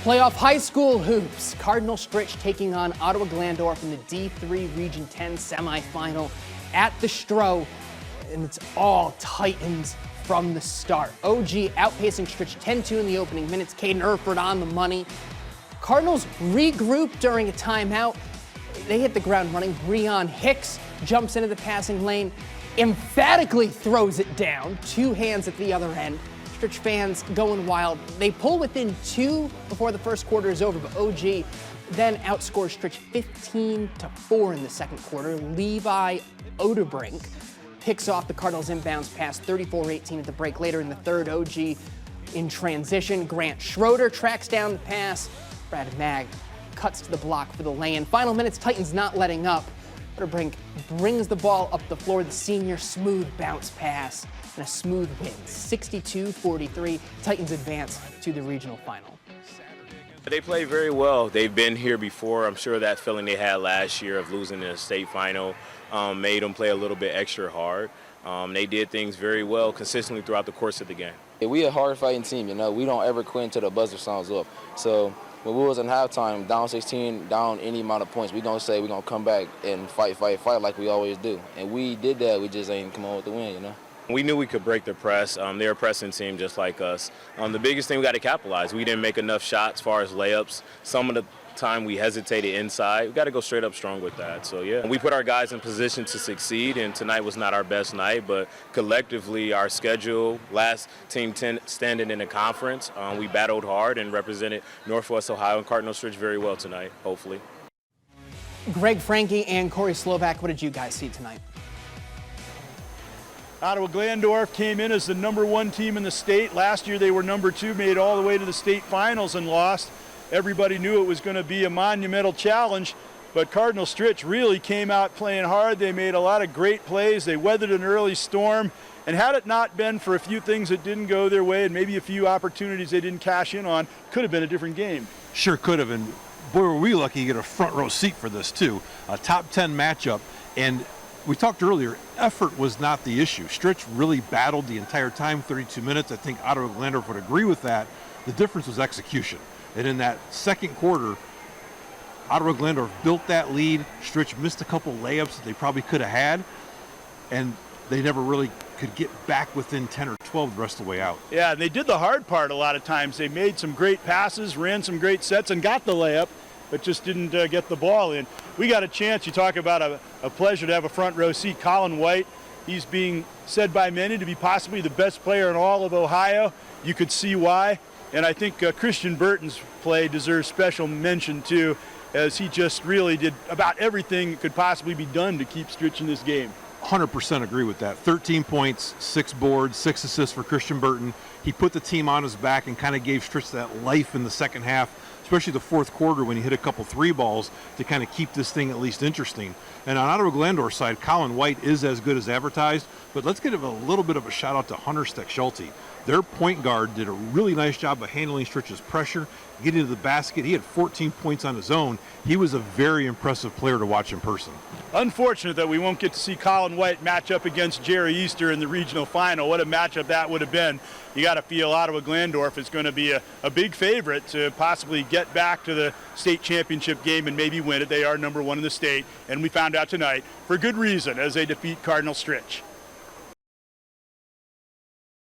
Playoff high school hoops. Cardinal Stritch taking on Ottawa-Glandorf in the D3 Region 10 semifinal at the Stro, and it's all Titans from the start. OG outpacing Stritch 10-2 in the opening minutes. Caden Erford on the money. Cardinals regroup during a timeout. They hit the ground running. Breon Hicks jumps into the passing lane, emphatically throws it down. Two hands at the other end. Stritch fans going wild. They pull within 2 before the first quarter is over, but OG then outscores Stritch 15-4 in the second quarter. Levi Oderbrink picks off the Cardinals' inbounds pass 34-18 at the break. Later in the third, OG in transition. Grant Schroeder tracks down the pass. Brad Mag cuts to the block for the lay-in. Final minutes, Titans not letting up. Oderbrink brings the ball up the floor. The senior smooth bounce pass and a smooth win. 62-43. Titans advance to the regional final. They play very well. They've been here before. I'm sure that feeling they had last year of losing in the state final made them play a little bit extra hard. They did things very well consistently throughout the course of the game. Yeah, we a hard-fighting team, you know. We don't ever quit until the buzzer sounds off. So when we was in halftime, down 16, down any amount of points, we don't say we're going to come back and fight like we always do. And we did that. We just ain't come on with the win, you know. We knew we could break the press. They're a pressing team just like us. The biggest thing we got to capitalize. We didn't make enough shots as far as layups. Some of the time we hesitated inside. We got to go straight up strong with that. So, yeah, we put our guys in position to succeed, and tonight was not our best night, but collectively our schedule, last team 10 standing in the conference, we battled hard and represented Northwest Ohio and Cardinal Stritch very well tonight, hopefully. Greg Franke and Corey Slovak, what did you guys see tonight? Ottawa-Glandorf came in as the #1 team in the state. Last year they were #2, made it all the way to the state finals and lost. Everybody knew it was going to be a monumental challenge, but Cardinal Stritch really came out playing hard. They made a lot of great plays. They weathered an early storm, and had it not been for a few things that didn't go their way and maybe a few opportunities they didn't cash in on, could have been a different game. Sure could have, and boy, were we lucky to get a front row seat for this too. A top 10 matchup, and we talked earlier, effort was not the issue. Stritch really battled the entire time, 32 minutes. I think Ottawa-Glandorf would agree with that. The difference was execution. And in that second quarter, Ottawa-Glandorf built that lead. Stritch missed a couple layups that they probably could have had, and they never really could get back within 10 or 12 the rest of the way out. Yeah, they did the hard part a lot of times. They made some great passes, ran some great sets, and got the layup, but just didn't get the ball in. We got a chance. You talk about a pleasure to have a front row seat. Colin White, he's being said by many to be possibly the best player in all of Ohio. You could see why. And I think Christian Burton's play deserves special mention too, as he just really did about everything that could possibly be done to keep Stritch in this game. 100% agree with that. 13 points, 6 boards, 6 assists for Christian Burton. He put the team on his back and kind of gave Stritch that life in the second half, especially the fourth quarter when he hit a couple 3 balls to kind of keep this thing at least interesting. And on Ottawa-Glandorf's side, Colin White is as good as advertised, but let's give a little bit of a shout out to Hunter Steck-Schulte. Their point guard did a really nice job of handling Stritch's pressure, getting to the basket. He had 14 points on his own. He was a very impressive player to watch in person. Unfortunate that we won't get to see Colin White match up against Jerry Easter in the regional final. What a matchup that would have been. You got to feel Ottawa-Glandorf is going to be a big favorite to possibly get back to the state championship game and maybe win it. They are #1 in the state, and we found out tonight for good reason as they defeat Cardinal Stritch.